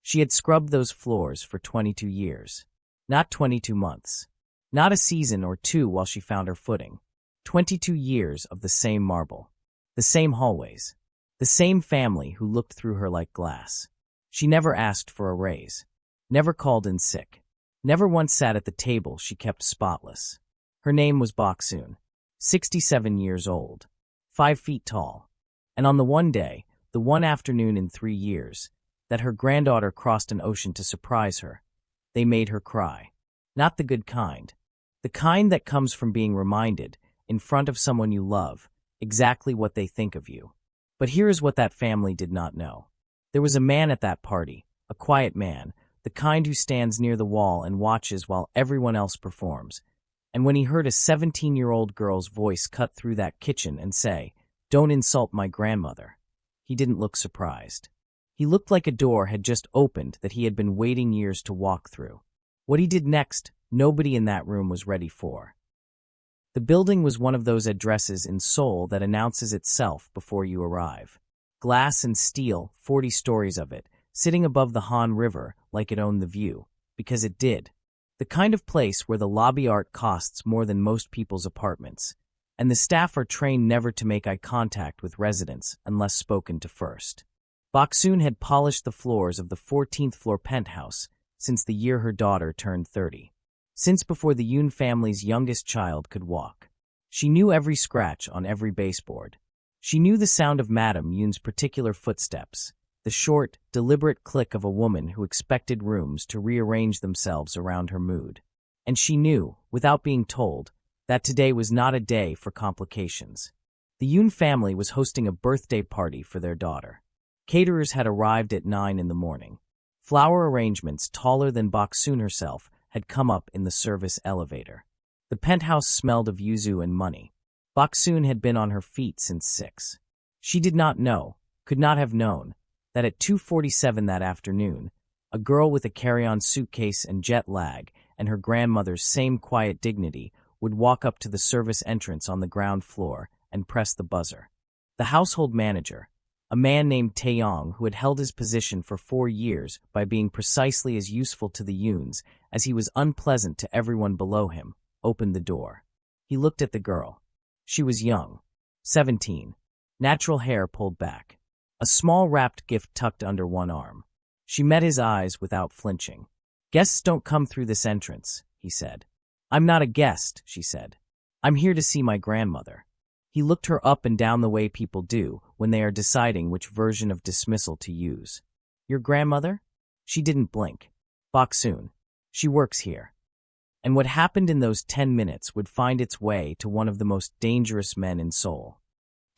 She had scrubbed those floors for 22 years. Not 22 months. Not a season or two while she found her footing. 22 years of the same marble. The same hallways. The same family who looked through her like glass. She never asked for a raise. Never called in sick. Never once sat at the table she kept spotless. Her name was Boksoon. 67 years old. 5 feet tall. And on the one day, the one afternoon in 3 years, that her granddaughter crossed an ocean to surprise her, they made her cry. Not the good kind. The kind that comes from being reminded, in front of someone you love, exactly what they think of you. But here is what that family did not know. There was a man at that party, a quiet man, the kind who stands near the wall and watches while everyone else performs. And when he heard a 17-year-old girl's voice cut through that kitchen and say, "Don't insult my grandmother," he didn't look surprised. He looked like a door had just opened that he had been waiting years to walk through. What he did next, nobody in that room was ready for. The building was one of those addresses in Seoul that announces itself before you arrive. Glass and steel, 40 stories of it, sitting above the Han River like it owned the view, because it did. The kind of place where the lobby art costs more than most people's apartments, and the staff are trained never to make eye contact with residents unless spoken to first. Boksoon had polished the floors of the 14th floor penthouse since the year her daughter turned 30. Since before the Yoon family's youngest child could walk. She knew every scratch on every baseboard. She knew the sound of Madame Yoon's particular footsteps, the short, deliberate click of a woman who expected rooms to rearrange themselves around her mood. And she knew, without being told, that today was not a day for complications. The Yoon family was hosting a birthday party for their daughter. Caterers had arrived at 9 in the morning. Flower arrangements taller than Boksoon herself had come up in the service elevator. The penthouse smelled of yuzu and money. Boksoon had been on her feet since 6. She did not know, could not have known, that at 2:47 that afternoon, a girl with a carry-on suitcase and jet lag and her grandmother's same quiet dignity would walk up to the service entrance on the ground floor and press the buzzer. The household manager, a man named Taeyong who had held his position for 4 years by being precisely as useful to the Yoons as he was unpleasant to everyone below him, opened the door. He looked at the girl. She was young, 17, natural hair pulled back, a small wrapped gift tucked under one arm. She met his eyes without flinching. "Guests don't come through this entrance," he said. "I'm not a guest," she said. "I'm here to see my grandmother." He looked her up and down the way people do when they are deciding which version of dismissal to use. "Your grandmother?" She didn't blink. "Boksoon. She works here." And what happened in those 10 minutes would find its way to one of the most dangerous men in Seoul.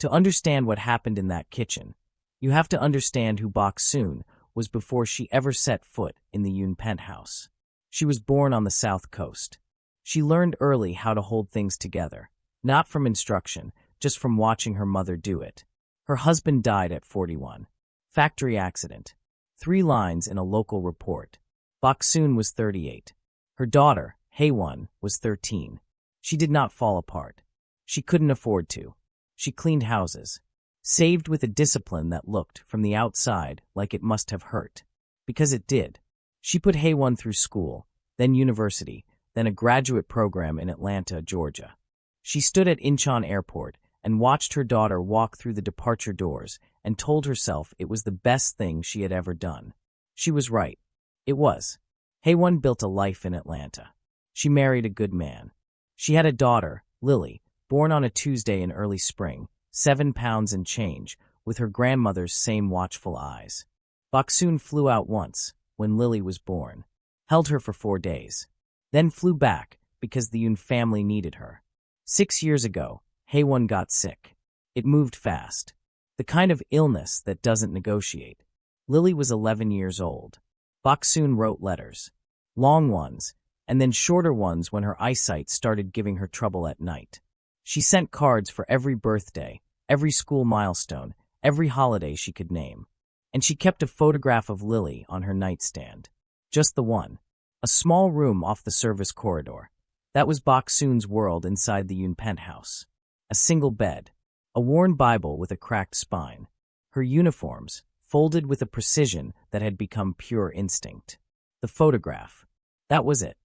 To understand what happened in that kitchen, you have to understand who Boksoon was before she ever set foot in the Yoon penthouse. She was born on the South Coast. She learned early how to hold things together, not from instruction, just from watching her mother do it. Her husband died at 41. Factory accident. 3 lines in a local report. Boksoon was 38. Her daughter, Haewon, was 13. She did not fall apart. She couldn't afford to. She cleaned houses. Saved with a discipline that looked, from the outside, like it must have hurt. Because it did. She put Haewon through school, then university, then a graduate program in Atlanta, Georgia. She stood at Incheon Airport and watched her daughter walk through the departure doors and told herself it was the best thing she had ever done. She was right. It was. Haewon built a life in Atlanta. She married a good man. She had a daughter, Lily, born on a Tuesday in early spring, 7 pounds and change, with her grandmother's same watchful eyes. Boksoon flew out once, when Lily was born, held her for 4 days, then flew back because the Yoon family needed her. 6 years ago, Haewon got sick. It moved fast. The kind of illness that doesn't negotiate. Lily was 11 years old. Boksoon wrote letters. Long ones, and then shorter ones when her eyesight started giving her trouble at night. She sent cards for every birthday, every school milestone, every holiday she could name. And she kept a photograph of Lily on her nightstand. Just the one. A small room off the service corridor. That was Boksoon's world inside the Yoon penthouse. A single bed. A worn Bible with a cracked spine. Her uniforms, folded with a precision that had become pure instinct. The photograph. That was it.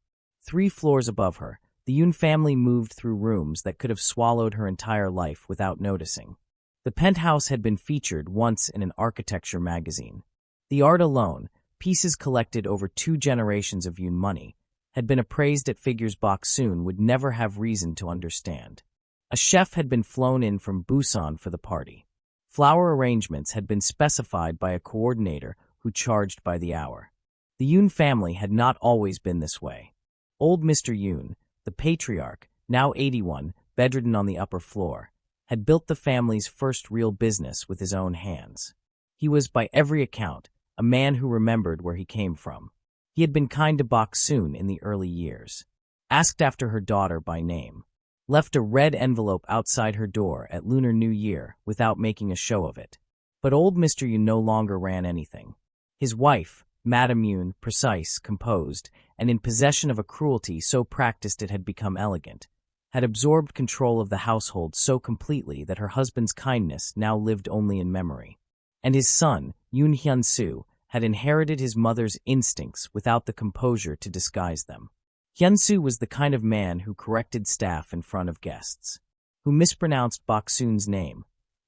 3 floors above her, the Yoon family moved through rooms that could have swallowed her entire life without noticing. The penthouse had been featured once in an architecture magazine. The art alone, pieces collected over 2 generations of Yoon money, had been appraised at figures Bok-soon would never have reason to understand. A chef had been flown in from Busan for the party. Flower arrangements had been specified by a coordinator who charged by the hour. The Yoon family had not always been this way. Old Mr. Yoon, the patriarch, now 81, bedridden on the upper floor, had built the family's first real business with his own hands. He was, by every account, a man who remembered where he came from. He had been kind to Bok-soon in the early years, asked after her daughter by name, left a red envelope outside her door at Lunar New Year without making a show of it. But old Mr. Yoon no longer ran anything. His wife, Madame Yoon, precise, composed, and in possession of a cruelty so practiced it had become elegant, had absorbed control of the household so completely that her husband's kindness now lived only in memory. And his son, Yoon Hyun-soo, had inherited his mother's instincts without the composure to disguise them. Hyun-soo was the kind of man who corrected staff in front of guests, who mispronounced Bok-soon's name,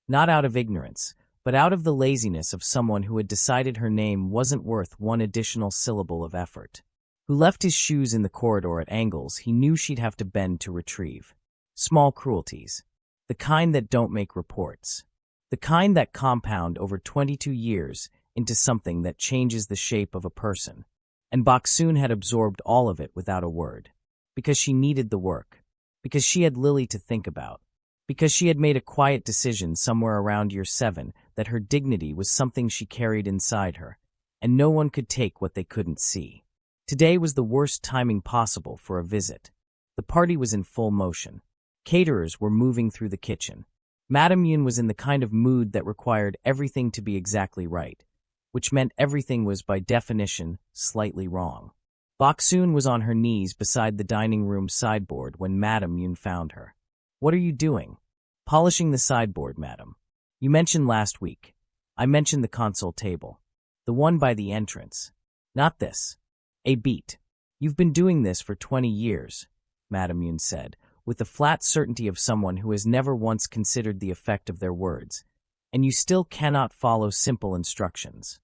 not out of ignorance, but out of the laziness of someone who had decided her name wasn't worth 1 additional syllable of effort, who left his shoes in the corridor at angles he knew she'd have to bend to retrieve. Small cruelties, the kind that don't make reports, the kind that compound over 22 years into something that changes the shape of a person. And Bok-soon had absorbed all of it without a word, because she needed the work, because she had Lily to think about, because she had made a quiet decision somewhere around year 7 that her dignity was something she carried inside her, and no one could take what they couldn't see. Today was the worst timing possible for a visit. The party was in full motion. Caterers were moving through the kitchen. Madame Yoon was in the kind of mood that required everything to be exactly right, which meant everything was, by definition, slightly wrong. Bok-soon was on her knees beside the dining room sideboard when Madame Yoon found her. "What are you doing?" "Polishing the sideboard, madam. You mentioned last week." "I mentioned the console table. The one by the entrance. Not this." "A beat. You've been doing this for 20 years, Madame Yoon said, with the flat certainty of someone who has never once considered the effect of their words, "and you still cannot follow simple instructions."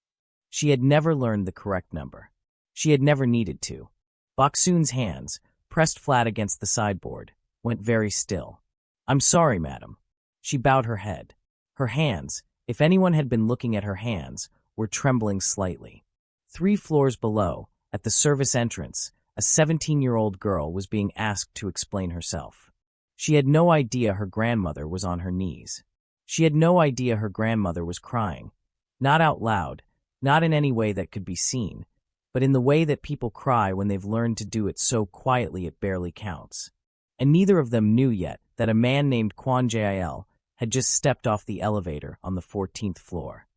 She had never learned the correct number. She had never needed to. Bok-soon's hands, pressed flat against the sideboard, went very still. "I'm sorry, madam." She bowed her head. Her hands, if anyone had been looking at her hands, were trembling slightly. 3 floors below, at the service entrance, a 17-year-old girl was being asked to explain herself. She had no idea her grandmother was on her knees. She had no idea her grandmother was crying. Not out loud, not in any way that could be seen, but in the way that people cry when they've learned to do it so quietly it barely counts. And neither of them knew yet that a man named Kwon Jae-il had just stepped off the elevator on the 14th floor.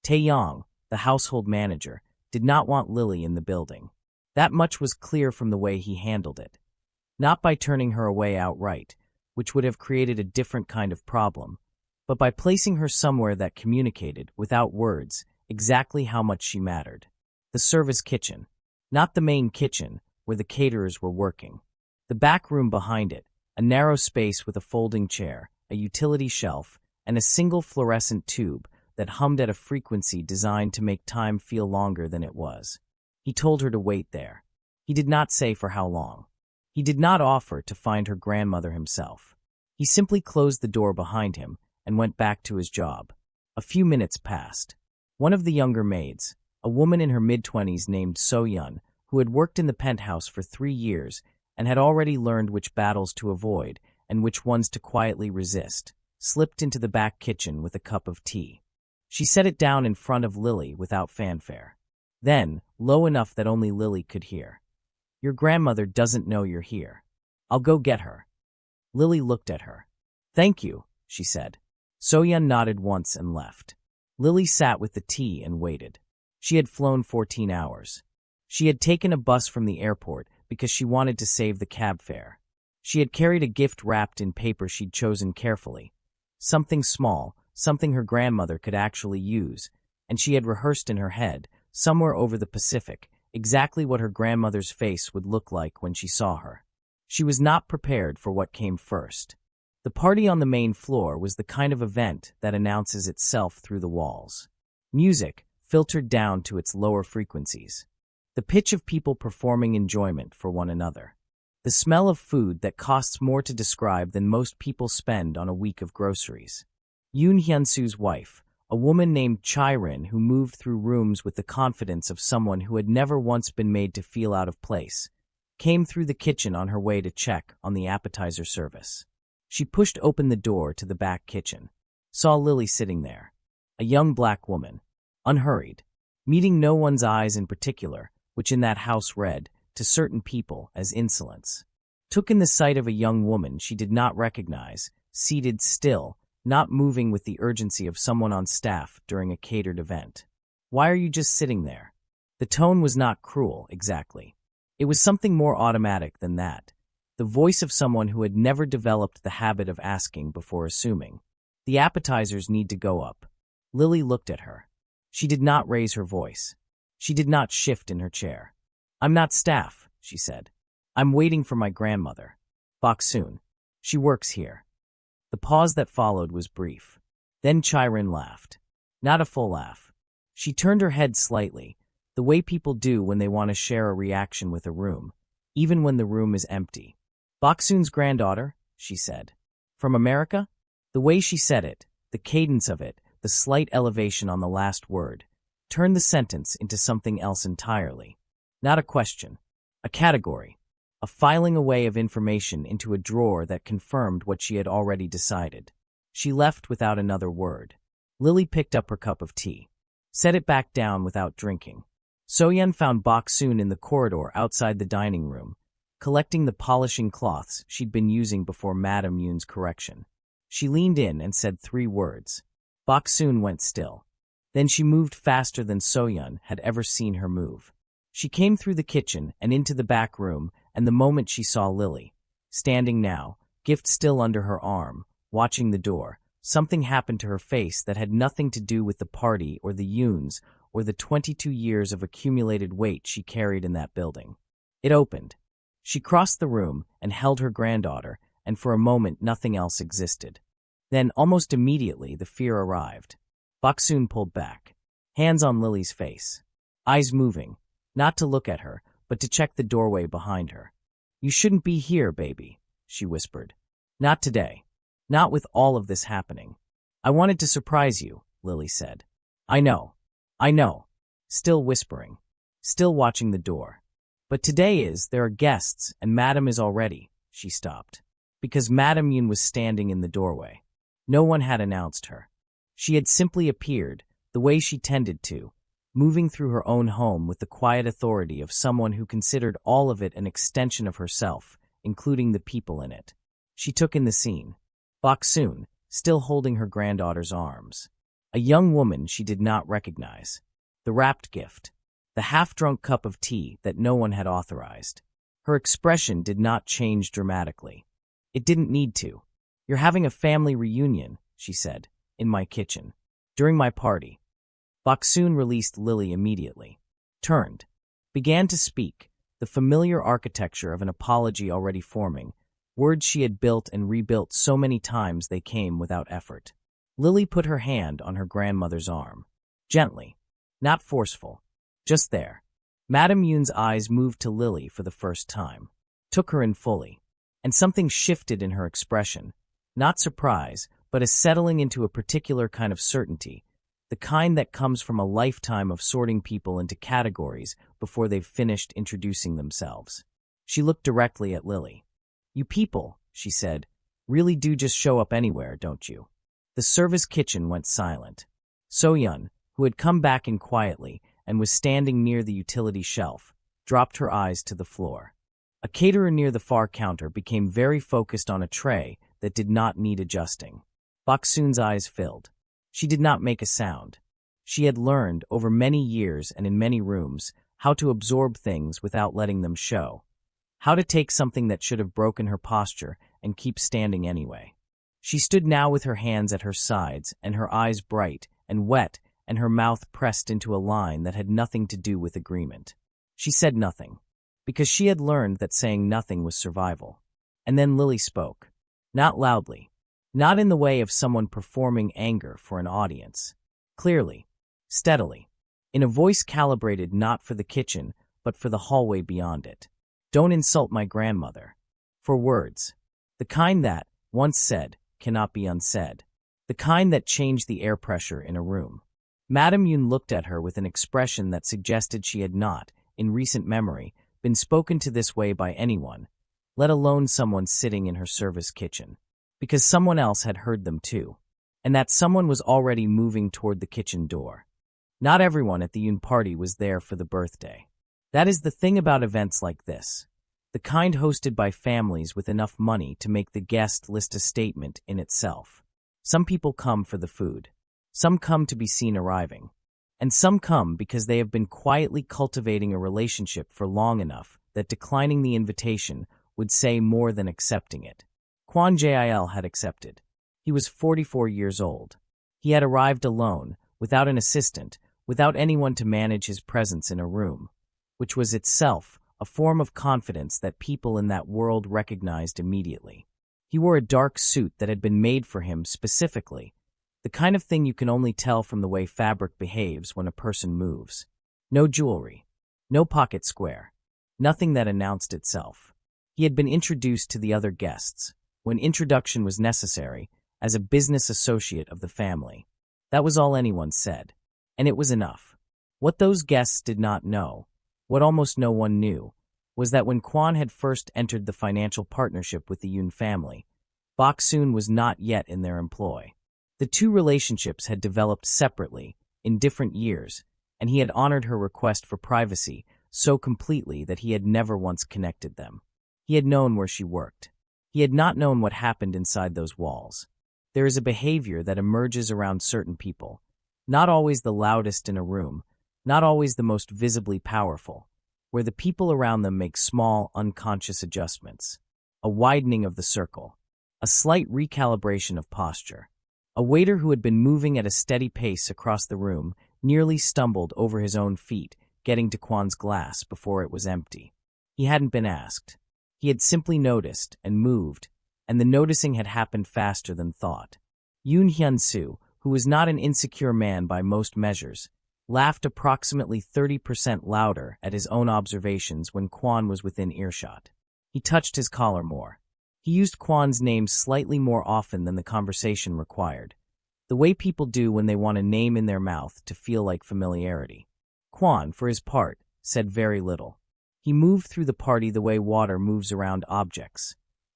Tae-yong, the household manager, did not want Lily in the building. That much was clear from the way he handled it. Not by turning her away outright, which would have created a different kind of problem, but by placing her somewhere that communicated, without words, exactly how much she mattered. The service kitchen. Not the main kitchen, where the caterers were working. The back room behind it, a narrow space with a folding chair, a utility shelf, and a single fluorescent tube that hummed at a frequency designed to make time feel longer than it was. He told her to wait there. He did not say for how long. He did not offer to find her grandmother himself. He simply closed the door behind him and went back to his job. A few minutes passed. One of the younger maids, a woman in her mid-20s named So-yeon, who had worked in the penthouse for 3 years and had already learned which battles to avoid and which ones to quietly resist, slipped into the back kitchen with a cup of tea. She set it down in front of Lily without fanfare. Then, low enough that only Lily could hear, "Your grandmother doesn't know you're here. I'll go get her." Lily looked at her. "Thank you," she said. So-yeon nodded once and left. Lily sat with the tea and waited. She had flown 14 hours. She had taken a bus from the airport because she wanted to save the cab fare. She had carried a gift wrapped in paper she'd chosen carefully. Something small, something her grandmother could actually use, and she had rehearsed in her head, somewhere over the Pacific, exactly what her grandmother's face would look like when she saw her. She was not prepared for what came first. The party on the main floor was the kind of event that announces itself through the walls. Music, filtered down to its lower frequencies. The pitch of people performing enjoyment for one another. The smell of food that costs more to describe than most people spend on a week of groceries. Yoon Hyun-soo's wife, a woman named Chai-rin who moved through rooms with the confidence of someone who had never once been made to feel out of place, came through the kitchen on her way to check on the appetizer service. She pushed open the door to the back kitchen, saw Lily sitting there, a young black woman, unhurried, meeting no one's eyes in particular, which in that house read, to certain people, as insolence. Took in the sight of a young woman she did not recognize, seated still, not moving with the urgency of someone on staff during a catered event. Why are you just sitting there? The tone was not cruel, exactly. It was something more automatic than that. The voice of someone who had never developed the habit of asking before assuming. The appetizers need to go up. Lily looked at her. She did not raise her voice. She did not shift in her chair. I'm not staff, she said. I'm waiting for my grandmother. Boksoon. She works here. The pause that followed was brief. Then Chai-rin laughed. Not a full laugh. She turned her head slightly, the way people do when they want to share a reaction with a room, even when the room is empty. Boksoon's granddaughter, she said. From America? The way she said it, the cadence of it, the slight elevation on the last word, turned the sentence into something else entirely. Not a question. A category. A filing away of information into a drawer that confirmed what she had already decided. She left without another word. Lily picked up her cup of tea. Set it back down without drinking. Soyeon found Boksoon in the corridor outside the dining room, collecting the polishing cloths she'd been using before Madame Yoon's correction. She leaned in and said 3 words. Boksoon went still. Then she moved faster than Soyeon had ever seen her move. She came through the kitchen and into the back room, and the moment she saw Lily, standing now, gift still under her arm, watching the door, something happened to her face that had nothing to do with the party or the Yoons or the 22 years of accumulated weight she carried in that building. It opened. She crossed the room and held her granddaughter, and for a moment nothing else existed. Then, almost immediately, the fear arrived. Boksoon pulled back, hands on Lily's face, eyes moving, not to look at her, but to check the doorway behind her. You shouldn't be here, baby, she whispered. Not today. Not with all of this happening. I wanted to surprise you, Lily said. I know. Still whispering. Still watching the door. But there are guests, and Madame is already, she stopped. Because Madame Yoon was standing in the doorway. No one had announced her. She had simply appeared, the way she tended to, moving through her own home with the quiet authority of someone who considered all of it an extension of herself, including the people in it. She took in the scene. Boksoon, still holding her granddaughter's arms. A young woman she did not recognize. The wrapped gift. The half-drunk cup of tea that no one had authorized. Her expression did not change dramatically. It didn't need to. You're having a family reunion, she said, in my kitchen. During my party. Boksoon released Lily immediately. Turned. Began to speak, the familiar architecture of an apology already forming, words she had built and rebuilt so many times they came without effort. Lily put her hand on her grandmother's arm. Gently. Not forceful. Just there. Madame Yoon's eyes moved to Lily for the first time. Took her in fully. And something shifted in her expression. Not surprise, but a settling into a particular kind of certainty. The kind that comes from a lifetime of sorting people into categories before they've finished introducing themselves. She looked directly at Lily. You people, she said, really do just show up anywhere, don't you? The service kitchen went silent. Soyeon, who had come back in quietly and was standing near the utility shelf, dropped her eyes to the floor. A caterer near the far counter became very focused on a tray that did not need adjusting. Boksoon's eyes filled. She did not make a sound. She had learned, over many years and in many rooms, how to absorb things without letting them show. How to take something that should have broken her posture and keep standing anyway. She stood now with her hands at her sides and her eyes bright and wet and her mouth pressed into a line that had nothing to do with agreement. She said nothing, because she had learned that saying nothing was survival. And then Lily spoke. Not loudly. Not in the way of someone performing anger for an audience. Clearly. Steadily. In a voice calibrated not for the kitchen, but for the hallway beyond it. Don't insult my grandmother. For words. The kind that, once said, cannot be unsaid. The kind that changed the air pressure in a room. Madame Yun looked at her with an expression that suggested she had not, in recent memory, been spoken to this way by anyone, let alone someone sitting in her service kitchen. Because someone else had heard them too. And that someone was already moving toward the kitchen door. Not everyone at the Yun party was there for the birthday. That is the thing about events like this. The kind hosted by families with enough money to make the guest list a statement in itself. Some people come for the food. Some come to be seen arriving. And some come because they have been quietly cultivating a relationship for long enough that declining the invitation would say more than accepting it. Kwon Jil had accepted. He was 44 years old. He had arrived alone, without an assistant, without anyone to manage his presence in a room, which was itself a form of confidence that people in that world recognized immediately. He wore a dark suit that had been made for him specifically, the kind of thing you can only tell from the way fabric behaves when a person moves. No jewelry, no pocket square, nothing that announced itself. He had been introduced to the other guests, when introduction was necessary, as a business associate of the family. That was all anyone said. And it was enough. What those guests did not know, what almost no one knew, was that when Kwon had first entered the financial partnership with the Yun family, Bok Soon was not yet in their employ. The two relationships had developed separately, in different years, and he had honored her request for privacy so completely that he had never once connected them. He had known where she worked. He had not known what happened inside those walls. There is a behavior that emerges around certain people, not always the loudest in a room, not always the most visibly powerful, where the people around them make small, unconscious adjustments. A widening of the circle. A slight recalibration of posture. A waiter who had been moving at a steady pace across the room nearly stumbled over his own feet, getting to Kwon's glass before it was empty. He hadn't been asked. He had simply noticed and moved, and the noticing had happened faster than thought. Yoon Hyun-soo, who was not an insecure man by most measures, laughed approximately 30% louder at his own observations when Kwon was within earshot. He touched his collar more. He used Kwon's name slightly more often than the conversation required, the way people do when they want a name in their mouth to feel like familiarity. Kwon, for his part, said very little. He moved through the party the way water moves around objects,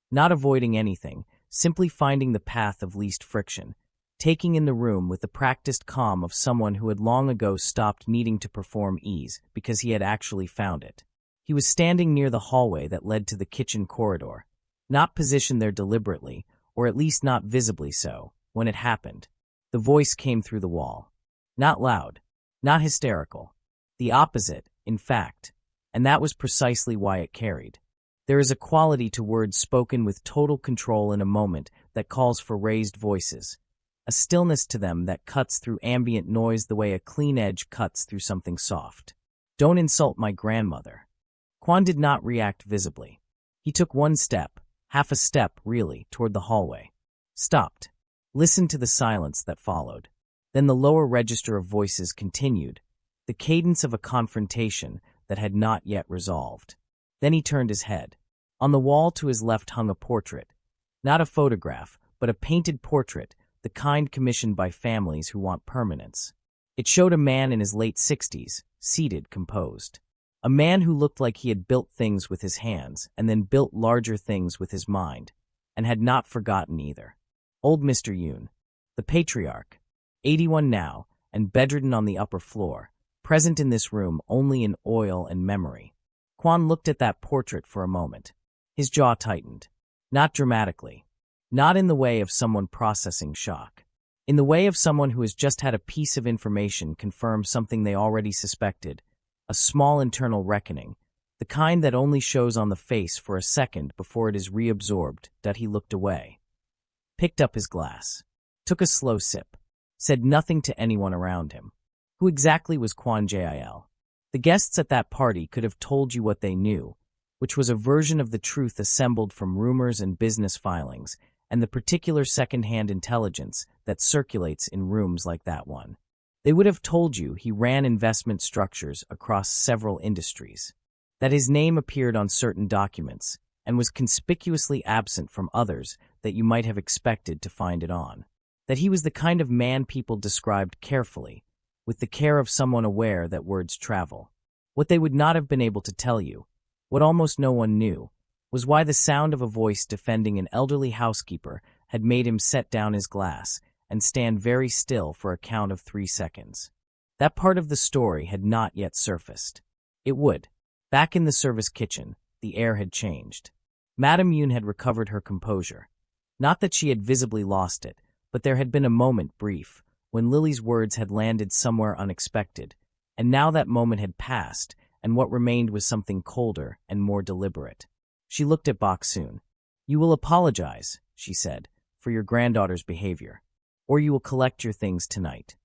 not avoiding anything, simply finding the path of least friction, taking in the room with the practiced calm of someone who had long ago stopped needing to perform ease because he had actually found it. He was standing near the hallway that led to the kitchen corridor, not positioned there deliberately, or at least not visibly so, when it happened. The voice came through the wall. Not loud, not hysterical. The opposite, in fact, and that was precisely why it carried. There is a quality to words spoken with total control in a moment that calls for raised voices, a stillness to them that cuts through ambient noise the way a clean edge cuts through something soft. Don't insult my grandmother. Kwon did not react visibly. He took one step, half a step, really, toward the hallway. Stopped. Listened to the silence that followed. Then the lower register of voices continued, the cadence of a confrontation that had not yet resolved. Then he turned his head. On the wall to his left hung a portrait. Not a photograph, but a painted portrait, the kind commissioned by families who want permanence. It showed a man in his late 60s, seated, composed. A man who looked like he had built things with his hands and then built larger things with his mind, and had not forgotten either. Old Mr. Yoon, the patriarch, 81 now, and bedridden on the upper floor, present in this room only in oil and memory. Kwon looked at that portrait for a moment. His jaw tightened. Not dramatically. Not in the way of someone processing shock. In the way of someone who has just had a piece of information confirm something they already suspected, a small internal reckoning, the kind that only shows on the face for a second before it is reabsorbed. That he looked away. Picked up his glass. Took a slow sip. Said nothing to anyone around him. Who exactly was Kwon Jil? The guests at that party could have told you what they knew, which was a version of the truth assembled from rumors and business filings, and the particular second-hand intelligence that circulates in rooms like that one. They would have told you he ran investment structures across several industries, that his name appeared on certain documents, and was conspicuously absent from others that you might have expected to find it on, that he was the kind of man people described carefully, with the care of someone aware that words travel. What they would not have been able to tell you, what almost no one knew, was why the sound of a voice defending an elderly housekeeper had made him set down his glass and stand very still for a count of 3 seconds. That part of the story had not yet surfaced. It would. Back in the service kitchen, the air had changed. Madame Yoon had recovered her composure. Not that she had visibly lost it, but there had been a moment brief, when Lily's words had landed somewhere unexpected, and now that moment had passed, and what remained was something colder and more deliberate. She looked at Bok-soon. "You will apologize," she said, "for your granddaughter's behavior, or you will collect your things tonight."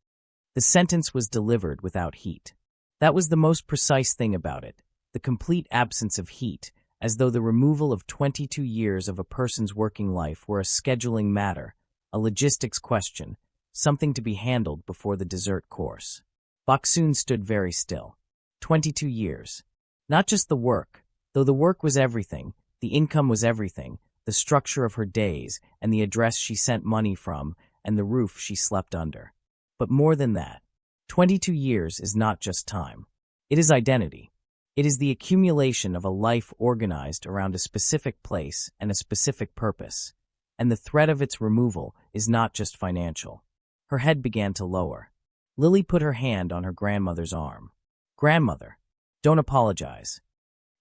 The sentence was delivered without heat. That was the most precise thing about it, the complete absence of heat, as though the removal of 22 years of a person's working life were a scheduling matter, a logistics question, something to be handled before the dessert course. Bok-soon stood very still. 22 years. Not just the work, though the work was everything, the income was everything, the structure of her days, and the address she sent money from, and the roof she slept under. But more than that, 22 years is not just time. It is identity. It is the accumulation of a life organized around a specific place and a specific purpose, and the threat of its removal is not just financial. Her head began to lower. Lily put her hand on her grandmother's arm. "Grandmother, don't apologize."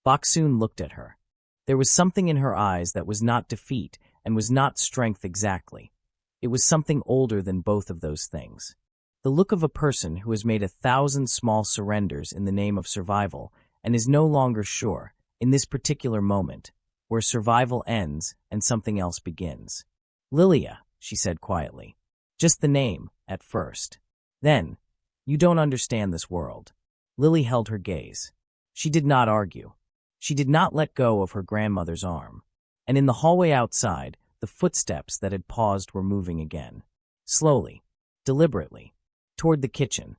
Bok-soon looked at her. There was something in her eyes that was not defeat and was not strength exactly. It was something older than both of those things. The look of a person who has made 1,000 small surrenders in the name of survival and is no longer sure, in this particular moment, where survival ends and something else begins. "Lilia," she said quietly. "Just the name, at first. Then, you don't understand this world." Lily held her gaze. She did not argue. She did not let go of her grandmother's arm. And in the hallway outside, the footsteps that had paused were moving again. Slowly, deliberately, toward the kitchen.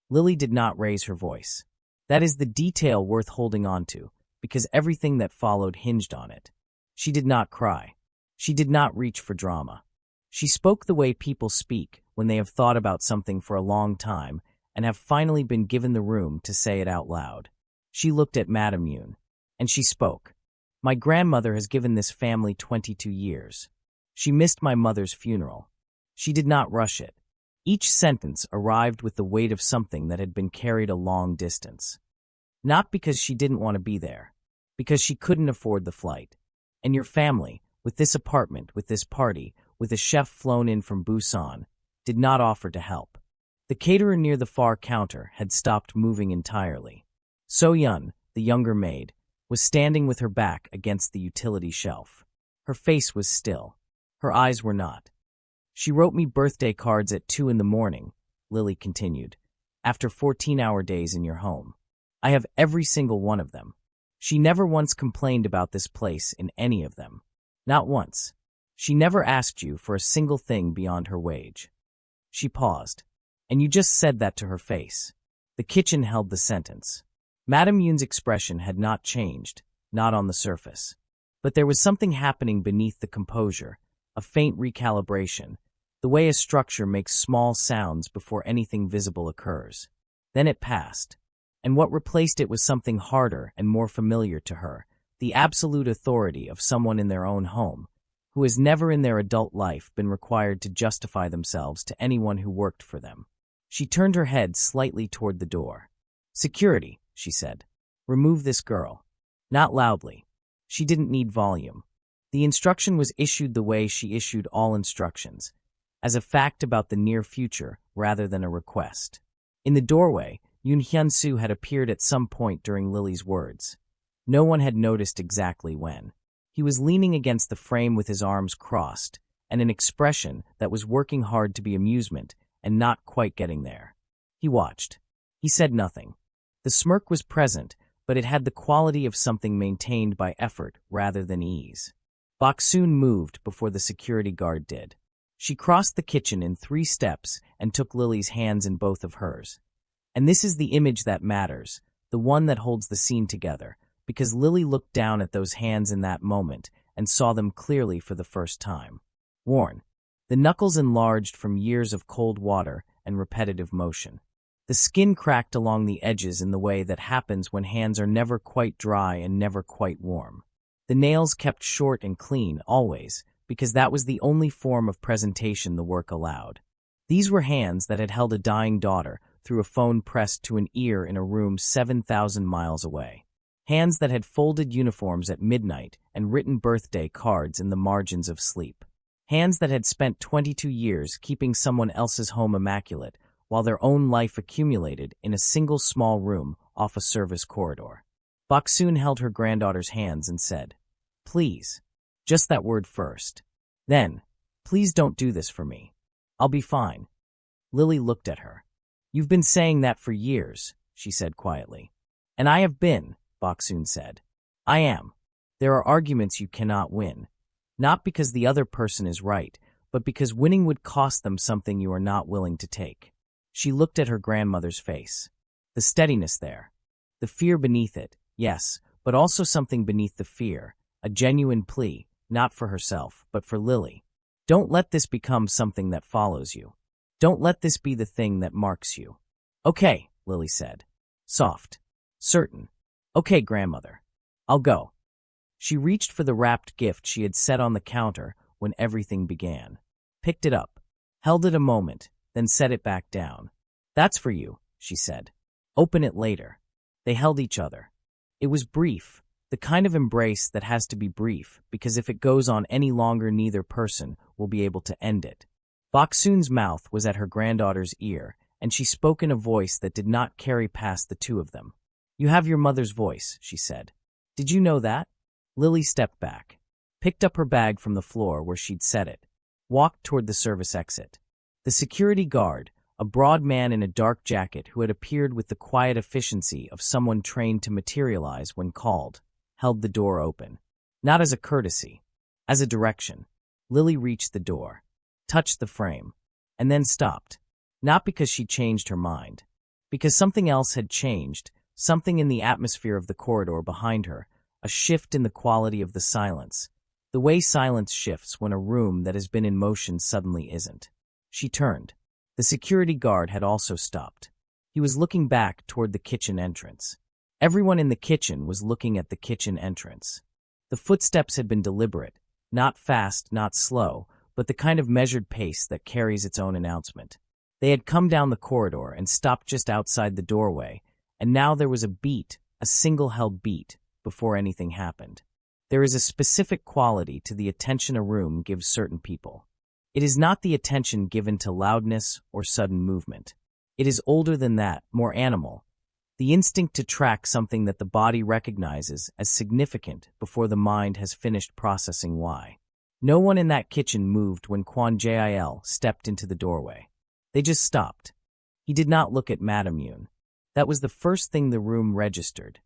Lily did not raise her voice. That is the detail worth holding on to, because everything that followed hinged on it. She did not cry. She did not reach for drama. She spoke the way people speak when they have thought about something for a long time and have finally been given the room to say it out loud. She looked at Madame Yoon, and she spoke. "My grandmother has given this family 22 years. She missed my mother's funeral. She did not rush it. Each sentence arrived with the weight of something that had been carried a long distance. Not because she didn't want to be there, because she couldn't afford the flight. And your family, with this apartment, with this party, with a chef flown in from Busan, did not offer to help. The caterer near the far counter had stopped moving entirely. So-yun, the younger maid, was standing with her back against the utility shelf. Her face was still. Her eyes were not. She wrote me birthday cards at 2 in the morning, Lily continued, after 14-hour days in your home. I have every single one of them. She never once complained about this place in any of them. Not once. She never asked you for a single thing beyond her wage." She paused. "And you just said that to her face." The kitchen held the sentence. Madame Yoon's expression had not changed, not on the surface. But there was something happening beneath the composure, a faint recalibration, the way a structure makes small sounds before anything visible occurs. Then it passed. And what replaced it was something harder and more familiar to her, the absolute authority of someone in their own home, who has never in their adult life been required to justify themselves to anyone who worked for them. She turned her head slightly toward the door. "Security," she said. "Remove this girl." Not loudly. She didn't need volume. The instruction was issued the way she issued all instructions, as a fact about the near future rather than a request. In the doorway, Yoon Hyun-soo had appeared at some point during Lily's words. No one had noticed exactly when. He was leaning against the frame with his arms crossed, and an expression that was working hard to be amusement and not quite getting there. He watched. He said nothing. The smirk was present, but it had the quality of something maintained by effort rather than ease. Boksoon moved before the security guard did. She crossed the kitchen in 3 steps and took Lily's hands in both of hers. And this is the image that matters, the one that holds the scene together, because Lily looked down at those hands in that moment and saw them clearly for the first time. Worn. The knuckles enlarged from years of cold water and repetitive motion. The skin cracked along the edges in the way that happens when hands are never quite dry and never quite warm. The nails kept short and clean, always, because that was the only form of presentation the work allowed. These were hands that had held a dying daughter through a phone pressed to an ear in a room 7,000 miles away. Hands that had folded uniforms at midnight and written birthday cards in the margins of sleep. Hands that had spent 22 years keeping someone else's home immaculate while their own life accumulated in a single small room off a service corridor. Boksoon held her granddaughter's hands and said, "Please." Just that word first. Then, "Please don't do this for me. I'll be fine." Lily looked at her. "You've been saying that for years," she said quietly. "And I have been," Boksoon said. "I am. There are arguments you cannot win. Not because the other person is right, but because winning would cost them something you are not willing to take." She looked at her grandmother's face. The steadiness there. The fear beneath it, yes, but also something beneath the fear, a genuine plea, not for herself, but for Lily. Don't let this become something that follows you. Don't let this be the thing that marks you. "Okay," Lily said. Soft. Certain. "Okay, grandmother. I'll go." She reached for the wrapped gift she had set on the counter when everything began. Picked it up. Held it a moment, then set it back down. "That's for you," she said. "Open it later." They held each other. It was brief, the kind of embrace that has to be brief, because if it goes on any longer neither person will be able to end it. Boksoon's mouth was at her granddaughter's ear, and she spoke in a voice that did not carry past the two of them. "You have your mother's voice," she said. "Did you know that?" Lily stepped back, picked up her bag from the floor where she'd set it, walked toward the service exit. The security guard, a broad man in a dark jacket who had appeared with the quiet efficiency of someone trained to materialize when called, held the door open. Not as a courtesy, as a direction. Lily reached the door, touched the frame, and then stopped. Not because she changed her mind. Because something else had changed, something in the atmosphere of the corridor behind her, a shift in the quality of the silence. The way silence shifts when a room that has been in motion suddenly isn't. She turned. The security guard had also stopped. He was looking back toward the kitchen entrance. Everyone in the kitchen was looking at the kitchen entrance. The footsteps had been deliberate, not fast, not slow, but the kind of measured pace that carries its own announcement. They had come down the corridor and stopped just outside the doorway, and now there was a beat, a single-held beat, before anything happened. There is a specific quality to the attention a room gives certain people. It is not the attention given to loudness or sudden movement. It is older than that, more animal. The instinct to track something that the body recognizes as significant before the mind has finished processing why. No one in that kitchen moved when Kwon Jae-il stepped into the doorway. They just stopped. He did not look at Madame Yoon. That was the first thing the room registered.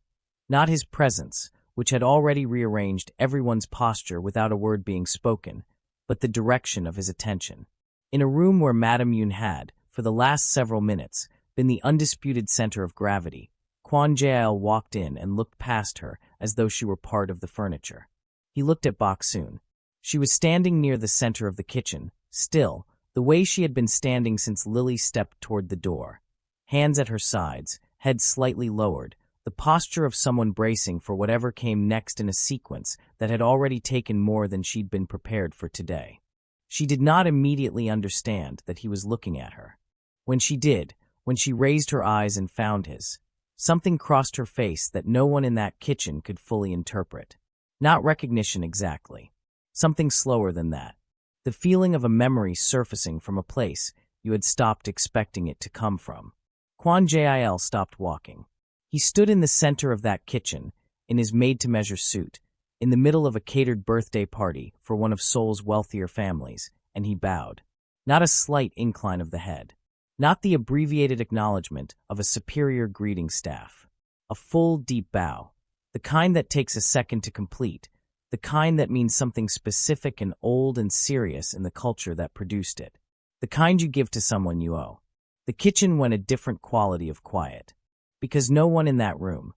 Not his presence, which had already rearranged everyone's posture without a word being spoken, but the direction of his attention. In a room where Madame Yoon had, for the last several minutes, been the undisputed center of gravity, Kwon Jae-il walked in and looked past her as though she were part of the furniture. He looked at Boksoon. She was standing near the center of the kitchen, still, the way she had been standing since Lily stepped toward the door. Hands at her sides, head slightly lowered, the posture of someone bracing for whatever came next in a sequence that had already taken more than she'd been prepared for today. She did not immediately understand that he was looking at her. When she did, when she raised her eyes and found his, something crossed her face that no one in that kitchen could fully interpret. Not recognition exactly. Something slower than that. The feeling of a memory surfacing from a place you had stopped expecting it to come from. Kwon Jae-il stopped walking. He stood in the center of that kitchen, in his made-to-measure suit, in the middle of a catered birthday party for one of Seoul's wealthier families, and he bowed. Not a slight incline of the head. Not the abbreviated acknowledgement of a superior greeting staff. A full, deep bow. The kind that takes a second to complete. The kind that means something specific and old and serious in the culture that produced it. The kind you give to someone you owe. The kitchen went a different quality of quiet. Because no one in that room,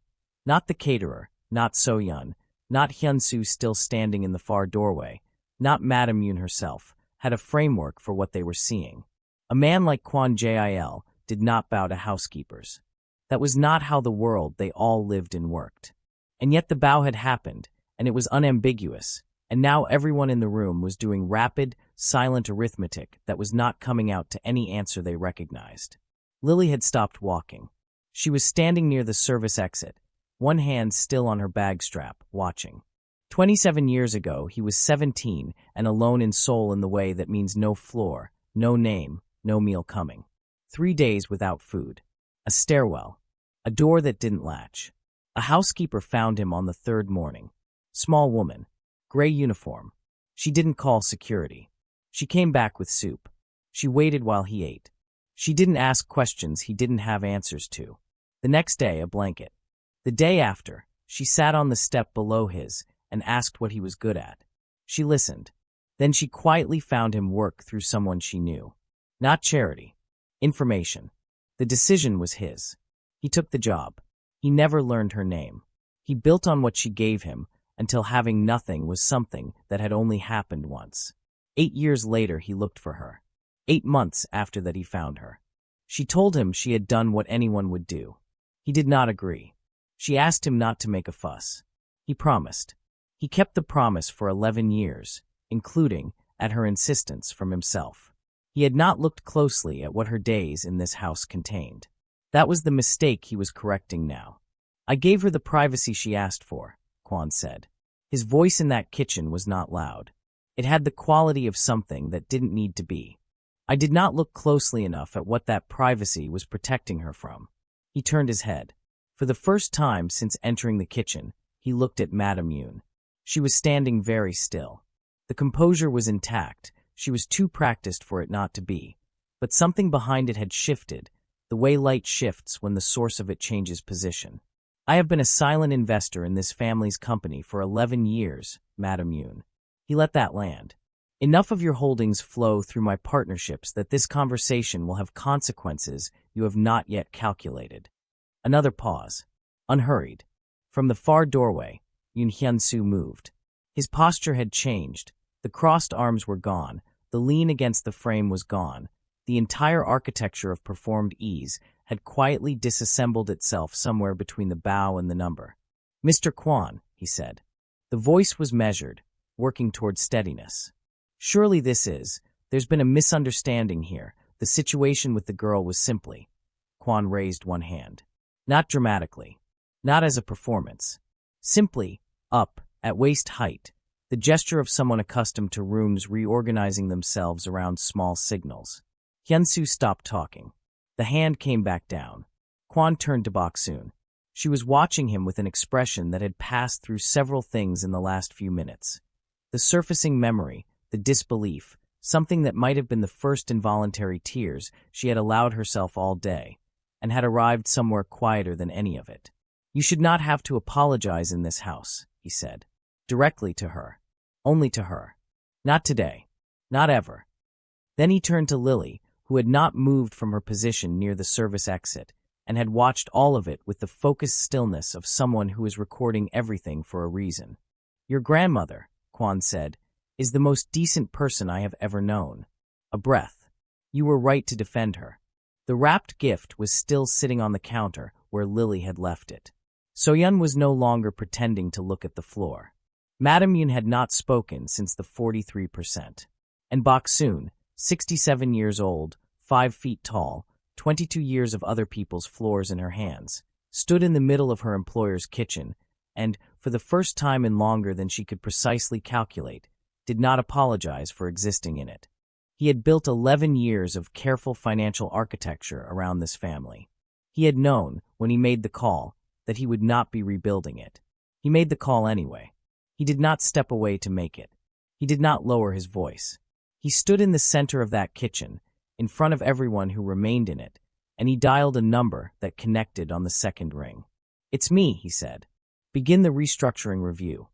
not the caterer, not So-yeon, not Hyun-soo still standing in the far doorway, not Madame Yoon herself, had a framework for what they were seeing. A man like Kwon Jil did not bow to housekeepers. That was not how the world they all lived in worked. And yet the bow had happened, and it was unambiguous, and now everyone in the room was doing rapid, silent arithmetic that was not coming out to any answer they recognized. Lily had stopped walking. She was standing near the service exit, one hand still on her bag strap, watching. 27 years ago, he was 17 and alone in Seoul in the way that means no floor, no name, no meal coming. 3 days without food. A stairwell. A door that didn't latch. A housekeeper found him on the third morning. Small woman. Gray uniform. She didn't call security. She came back with soup. She waited while he ate. She didn't ask questions he didn't have answers to. The next day, a blanket. The day after, she sat on the step below his and asked what he was good at. She listened. Then she quietly found him work through someone she knew. Not charity. Information. The decision was his. He took the job. He never learned her name. He built on what she gave him until having nothing was something that had only happened once. 8 years later, he looked for her. 8 months after that, he found her. She told him she had done what anyone would do. He did not agree. She asked him not to make a fuss. He promised. He kept the promise for 11 years, including, at her insistence, from himself. He had not looked closely at what her days in this house contained. That was the mistake he was correcting now. I gave her the privacy she asked for, Kwon said. His voice in that kitchen was not loud. It had the quality of something that didn't need to be. I did not look closely enough at what that privacy was protecting her from. He turned his head. For the first time since entering the kitchen, he looked at Madame Yoon. She was standing very still. The composure was intact. She was too practiced for it not to be. But something behind it had shifted, the way light shifts when the source of it changes position. I have been a silent investor in this family's company for 11 years, Madame Yoon. He let that land. Enough of your holdings flow through my partnerships that this conversation will have consequences you have not yet calculated. Another pause. Unhurried. From the far doorway, Yoon Hyun-soo moved. His posture had changed. The crossed arms were gone. The lean against the frame was gone. The entire architecture of performed ease had quietly disassembled itself somewhere between the bow and the number. Mr. Kwon, he said. The voice was measured, working toward steadiness. Surely there's been a misunderstanding here. The situation with the girl was simply. Kwon raised one hand. Not dramatically. Not as a performance. Simply, up, at waist height. The gesture of someone accustomed to rooms reorganizing themselves around small signals. Hyun-soo stopped talking. The hand came back down. Kwon turned to Bok-soon. She was watching him with an expression that had passed through several things in the last few minutes. The surfacing memory, the disbelief, something that might have been the first involuntary tears she had allowed herself all day, and had arrived somewhere quieter than any of it. You should not have to apologize in this house, he said. Directly to her. Only to her. Not today. Not ever. Then he turned to Lily, who had not moved from her position near the service exit, and had watched all of it with the focused stillness of someone who is recording everything for a reason. Your grandmother, Kwon said, is the most decent person I have ever known. A breath. You were right to defend her. The wrapped gift was still sitting on the counter where Lily had left it. So-yeon was no longer pretending to look at the floor. Madame Yoon had not spoken since the 43%. And Bok-soon, 67 years old, 5 feet tall, 22 years of other people's floors in her hands, stood in the middle of her employer's kitchen and, for the first time in longer than she could precisely calculate, did not apologize for existing in it. He had built 11 years of careful financial architecture around this family. He had known, when he made the call, that he would not be rebuilding it. He made the call anyway. He did not step away to make it. He did not lower his voice. He stood in the center of that kitchen, in front of everyone who remained in it, and he dialed a number that connected on the second ring. "It's me," he said. "Begin the restructuring review."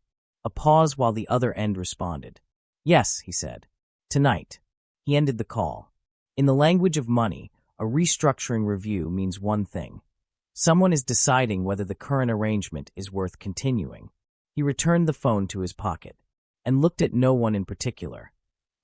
A pause while the other end responded. "Yes," he said. "Tonight." He ended the call. In the language of money, a restructuring review means one thing. Someone is deciding whether the current arrangement is worth continuing. He returned the phone to his pocket and looked at no one in particular.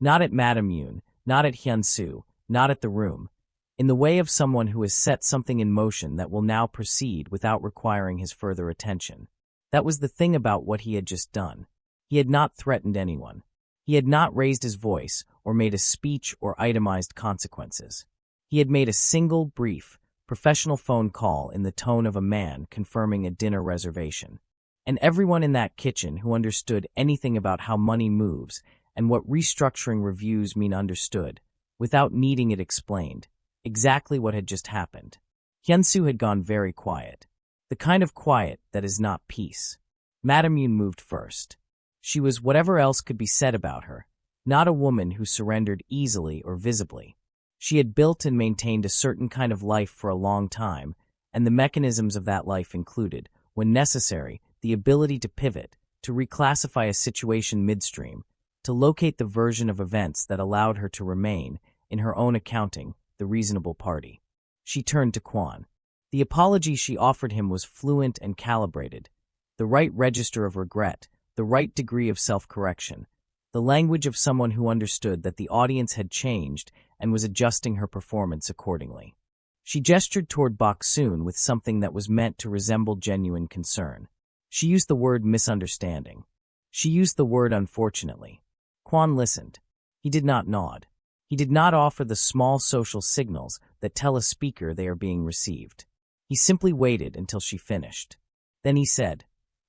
Not at Madame Yoon, not at Hyun-soo, not at the room. In the way of someone who has set something in motion that will now proceed without requiring his further attention. That was the thing about what he had just done. He had not threatened anyone. He had not raised his voice or made a speech or itemized consequences. He had made a single, brief, professional phone call in the tone of a man confirming a dinner reservation. And everyone in that kitchen who understood anything about how money moves and what restructuring reviews mean understood, without needing it explained, exactly what had just happened. Hyun-soo had gone very quiet. The kind of quiet that is not peace. Madame Yoon moved first. She was whatever else could be said about her, not a woman who surrendered easily or visibly. She had built and maintained a certain kind of life for a long time, and the mechanisms of that life included, when necessary, the ability to pivot, to reclassify a situation midstream, to locate the version of events that allowed her to remain, in her own accounting, the reasonable party. She turned to Kwon. The apology she offered him was fluent and calibrated, the right register of regret, the right degree of self-correction, the language of someone who understood that the audience had changed and was adjusting her performance accordingly. She gestured toward Bok-soon with something that was meant to resemble genuine concern. She used the word misunderstanding. She used the word unfortunately. Kwon listened. He did not nod. He did not offer the small social signals that tell a speaker they are being received. He simply waited until she finished. Then he said,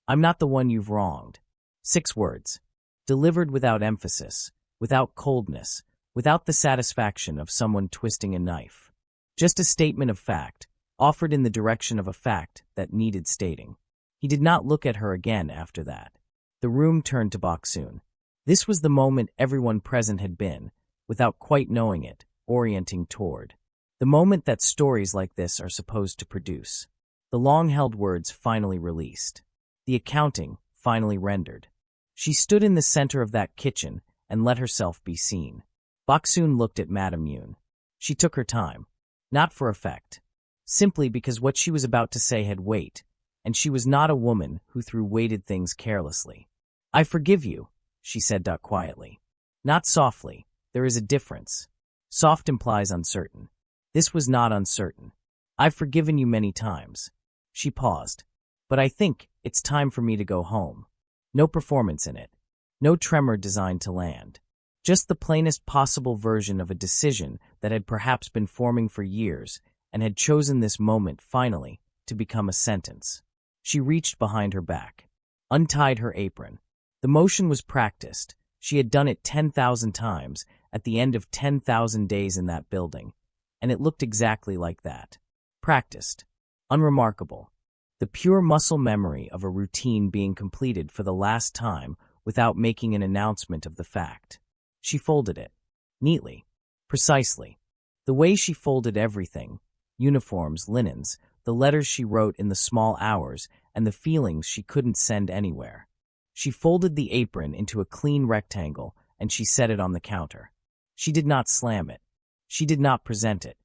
"I'm not the one you've wronged." 6 words, delivered without emphasis, without coldness, without the satisfaction of someone twisting a knife. Just a statement of fact, offered in the direction of a fact that needed stating. He did not look at her again after that. The room turned to Bok-soon. This was the moment everyone present had been, without quite knowing it, orienting toward. The moment that stories like this are supposed to produce. The long-held words finally released. The accounting finally rendered. She stood in the center of that kitchen and let herself be seen. Bok-soon looked at Madame Yoon. She took her time. Not for effect. Simply because what she was about to say had weight, and she was not a woman who threw weighted things carelessly. "I forgive you," she said quietly. Not softly. There is a difference. Soft implies uncertain. This was not uncertain. "I've forgiven you many times." She paused. "But I think it's time for me to go home." No performance in it. No tremor designed to land. Just the plainest possible version of a decision that had perhaps been forming for years and had chosen this moment, finally, to become a sentence. She reached behind her back, untied her apron. The motion was practiced. She had done it 10,000 times at the end of 10,000 days in that building, and it looked exactly like that. Practiced. Unremarkable. The pure muscle memory of a routine being completed for the last time without making an announcement of the fact. She folded it. Neatly. Precisely. The way she folded everything, uniforms, linens, the letters she wrote in the small hours, and the feelings she couldn't send anywhere. She folded the apron into a clean rectangle, and she set it on the counter. She did not slam it. She did not present it.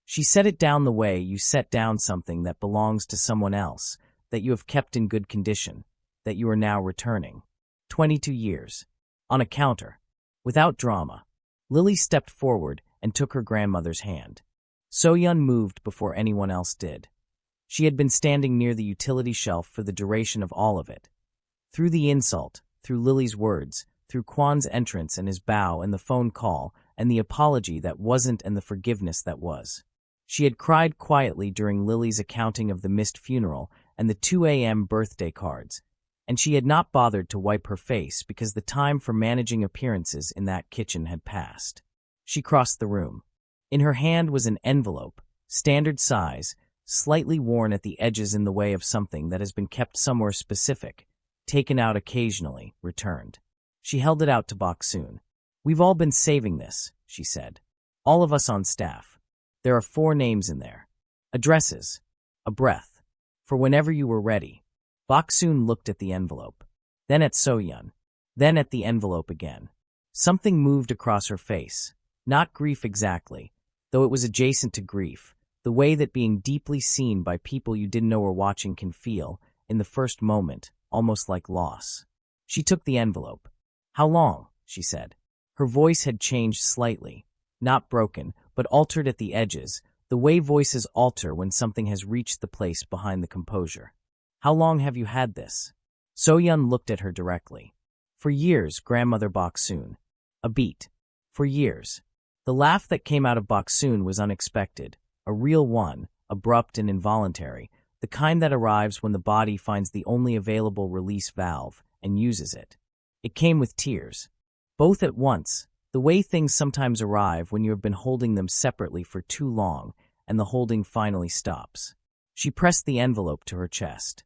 She set it down the way you set down something that belongs to someone else, that you have kept in good condition, that you are now returning. 22 years. On a counter. Without drama. Lily stepped forward and took her grandmother's hand. So-yeon moved before anyone else did. She had been standing near the utility shelf for the duration of all of it. Through the insult, through Lily's words, through Kwon's entrance and his bow and the phone call and the apology that wasn't and the forgiveness that was. She had cried quietly during Lily's accounting of the missed funeral and the 2 a.m. birthday cards, and she had not bothered to wipe her face because the time for managing appearances in that kitchen had passed. She crossed the room. In her hand was an envelope, standard size, slightly worn at the edges in the way of something that has been kept somewhere specific, taken out occasionally, returned. She held it out to Bok-soon. "We've all been saving this," she said. All of us on staff. There are 4 names in there. Addresses. A breath. For whenever you were ready. Boksoon looked at the envelope. Then at Soyeon. Then at the envelope again. Something moved across her face. Not grief exactly, though it was adjacent to grief, the way that being deeply seen by people you didn't know were watching can feel, in the first moment, almost like loss. She took the envelope. "How long?" she said. Her voice had changed slightly, not broken, but altered at the edges, the way voices alter when something has reached the place behind the composure. "How long have you had this?" Soyeon looked at her directly. "For years, grandmother Boksoon." A beat. "For years." The laugh that came out of Boksoon was unexpected, a real one, abrupt and involuntary, the kind that arrives when the body finds the only available release valve and uses it. It came with tears. Both at once, the way things sometimes arrive when you have been holding them separately for too long and the holding finally stops. She pressed the envelope to her chest.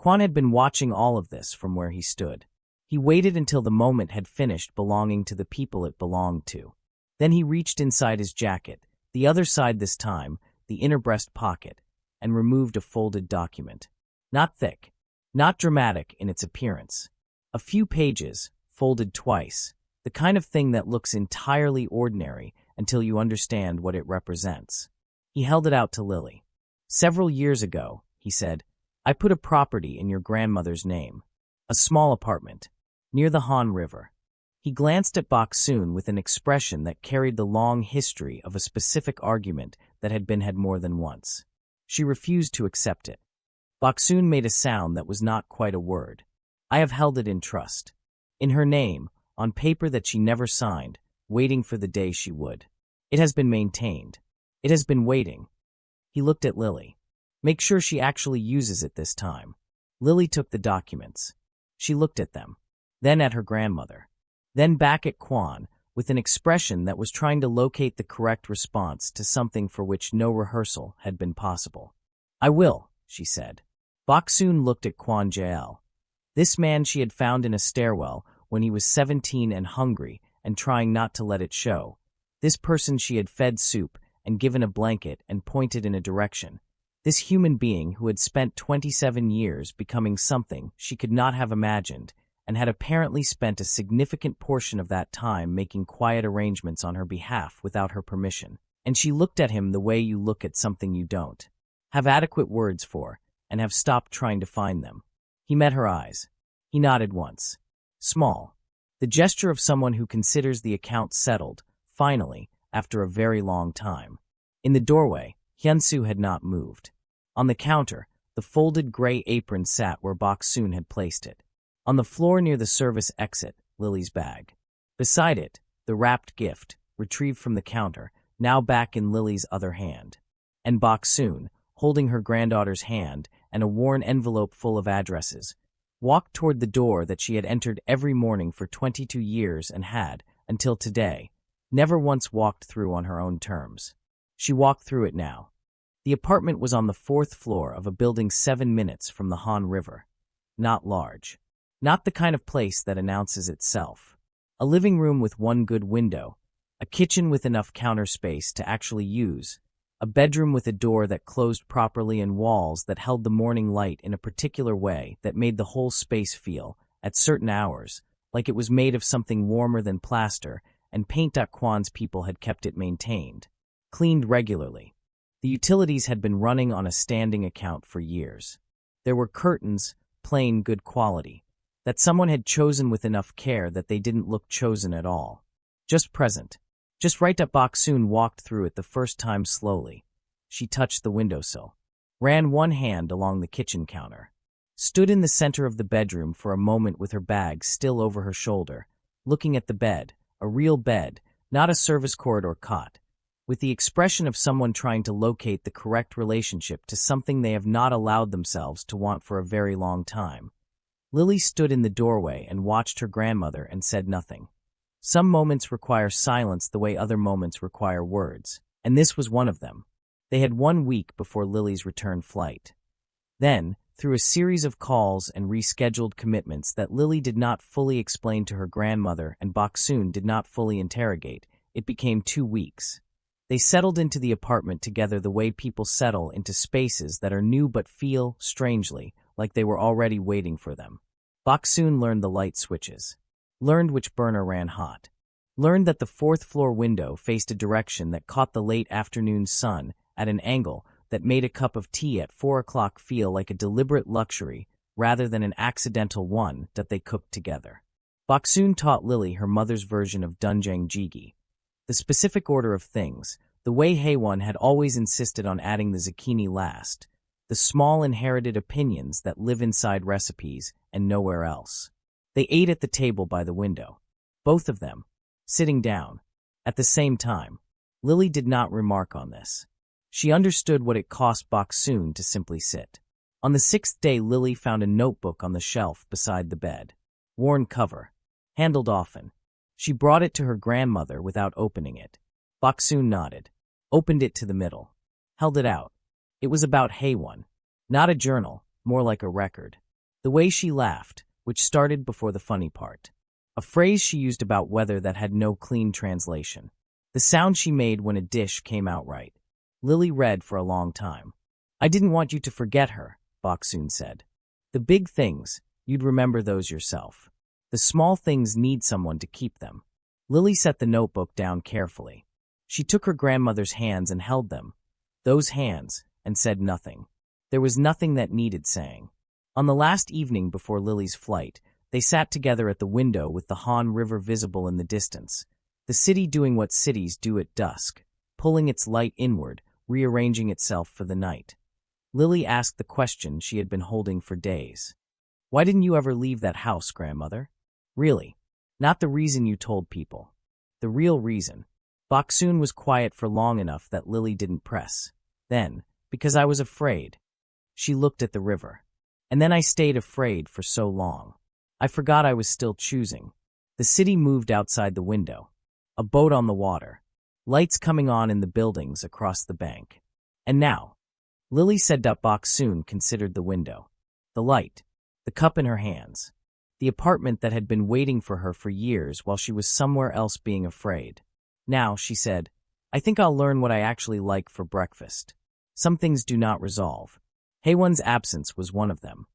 Kwon had been watching all of this from where he stood. He waited until the moment had finished belonging to the people it belonged to. Then he reached inside his jacket, the other side this time, the inner breast pocket, and removed a folded document. Not thick, not dramatic in its appearance. A few pages, folded twice, the kind of thing that looks entirely ordinary until you understand what it represents. He held it out to Lily. "Several years ago," he said, "I put a property in your grandmother's name. A small apartment, near the Han River." He glanced at Boksoon with an expression that carried the long history of a specific argument that had been had more than once. She refused to accept it. Boksoon made a sound that was not quite a word. "I have held it in trust. In her name, on paper that she never signed, waiting for the day she would. It has been maintained. It has been waiting." He looked at Lily. "Make sure she actually uses it this time." Lily took the documents. She looked at them. Then at her grandmother. Then back at Kwon, with an expression that was trying to locate the correct response to something for which no rehearsal had been possible. "I will," she said. Boksoon looked at Kwon Jael. This man she had found in a stairwell when he was 17 and hungry and trying not to let it show. This person she had fed soup and given a blanket and pointed in a direction. This human being who had spent 27 years becoming something she could not have imagined and had apparently spent a significant portion of that time making quiet arrangements on her behalf without her permission. And she looked at him the way you look at something you don't have adequate words for and have stopped trying to find them. He met her eyes. He nodded once. Small. The gesture of someone who considers the account settled, finally, after a very long time. In the doorway, Hyunsu had not moved. On the counter, the folded gray apron sat where Boksoon had placed it. On the floor near the service exit, Lily's bag. Beside it, the wrapped gift, retrieved from the counter, now back in Lily's other hand. And Boksoon, holding her granddaughter's hand and a worn envelope full of addresses, walked toward the door that she had entered every morning for 22 years and had, until today, never once walked through on her own terms. She walked through it now. The apartment was on the 4th floor of a building 7 minutes from the Han River. Not large. Not the kind of place that announces itself. A living room with one good window, a kitchen with enough counter space to actually use, a bedroom with a door that closed properly and walls that held the morning light in a particular way that made the whole space feel, at certain hours, like it was made of something warmer than plaster, and paint. Kwon's people had kept it maintained, cleaned regularly. The utilities had been running on a standing account for years. There were curtains, plain good quality, that someone had chosen with enough care that they didn't look chosen at all. Just present. Just right. Boksoon walked through it the first time slowly. She touched the windowsill, ran one hand along the kitchen counter, stood in the center of the bedroom for a moment with her bag still over her shoulder, looking at the bed, a real bed, not a service corridor cot, with the expression of someone trying to locate the correct relationship to something they have not allowed themselves to want for a very long time. Lily stood in the doorway and watched her grandmother and said nothing. Some moments require silence the way other moments require words, and this was one of them. They had 1 week before Lily's return flight. Then, through a series of calls and rescheduled commitments that Lily did not fully explain to her grandmother and Boksoon did not fully interrogate, it became 2 weeks. They settled into the apartment together the way people settle into spaces that are new but feel, strangely, like they were already waiting for them. Boksoon learned the light switches, learned which burner ran hot, learned that the fourth-floor window faced a direction that caught the late afternoon sun at an angle that made a cup of tea at 4 o'clock feel like a deliberate luxury rather than an accidental one that they cooked together. Boksoon taught Lily her mother's version of doenjang jjigae, the specific order of things, the way Haewon had always insisted on adding the zucchini last, the small inherited opinions that live inside recipes and nowhere else. They ate at the table by the window, both of them, sitting down. At the same time, Lily did not remark on this. She understood what it cost Boksoon to simply sit. On the 6th day, Lily found a notebook on the shelf beside the bed. Worn cover, handled often. She brought it to her grandmother without opening it. Boksoon nodded, opened it to the middle, held it out. It was about Haewon. Not a journal, more like a record. The way she laughed, which started before the funny part. A phrase she used about weather that had no clean translation. The sound she made when a dish came out right. Lily read for a long time. I didn't want you to forget her, Boksoon said. The big things, you'd remember those yourself. The small things need someone to keep them. Lily set the notebook down carefully. She took her grandmother's hands and held them, those hands, and said nothing. There was nothing that needed saying. On the last evening before Lily's flight, they sat together at the window with the Han River visible in the distance, the city doing what cities do at dusk, pulling its light inward, rearranging itself for the night. Lily asked the question she had been holding for days. Why didn't you ever leave that house, grandmother? Really. Not the reason you told people. The real reason. Boksoon was quiet for long enough that Lily didn't press. Then, because I was afraid. She looked at the river. And then I stayed afraid for so long. I forgot I was still choosing. The city moved outside the window. A boat on the water. Lights coming on in the buildings across the bank. And now, Lily said that Boksoon considered the window. The light. The cup in her hands. The apartment that had been waiting for her for years while she was somewhere else being afraid. Now, she said, I think I'll learn what I actually like for breakfast. Some things do not resolve. Haewon's absence was one of them.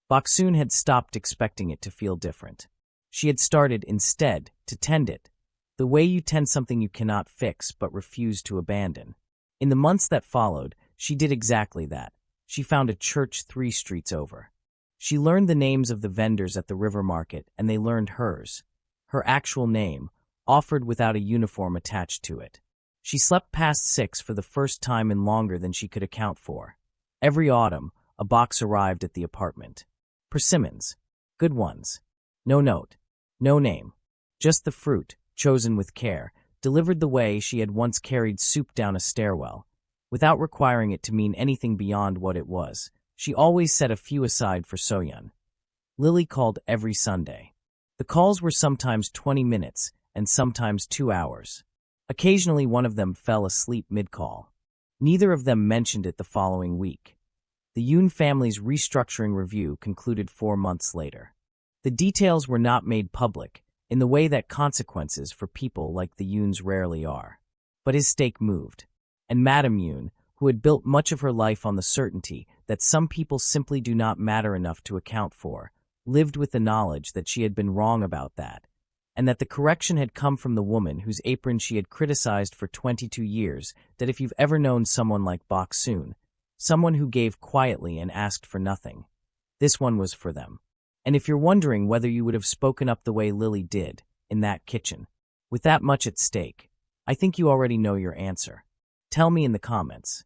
Boksoon had stopped expecting it to feel different. She had started, instead, to tend it. The way you tend something you cannot fix but refuse to abandon. In the months that followed, she did exactly that. She found a church 3 streets over. She learned the names of the vendors at the river market, and they learned hers. Her actual name, offered without a uniform attached to it. She slept past 6 for the first time in longer than she could account for. Every autumn, a box arrived at the apartment. Persimmons. Good ones. No note. No name. Just the fruit, chosen with care, delivered the way she had once carried soup down a stairwell, without requiring it to mean anything beyond what it was. She always set a few aside for Soyeon. Lily called every Sunday. The calls were sometimes 20 minutes and sometimes 2 hours. Occasionally one of them fell asleep mid-call. Neither of them mentioned it the following week. The Yoon family's restructuring review concluded 4 months later. The details were not made public, in the way that consequences for people like the Yoons rarely are. But his stake moved. And Madame Yoon, who had built much of her life on the certainty that some people simply do not matter enough to account for, lived with the knowledge that she had been wrong about that, and that the correction had come from the woman whose apron she had criticized for 22 years, that if you've ever known someone like Boksoon, someone who gave quietly and asked for nothing, this one was for them. And if you're wondering whether you would have spoken up the way Lily did, in that kitchen, with that much at stake, I think you already know your answer. Tell me in the comments.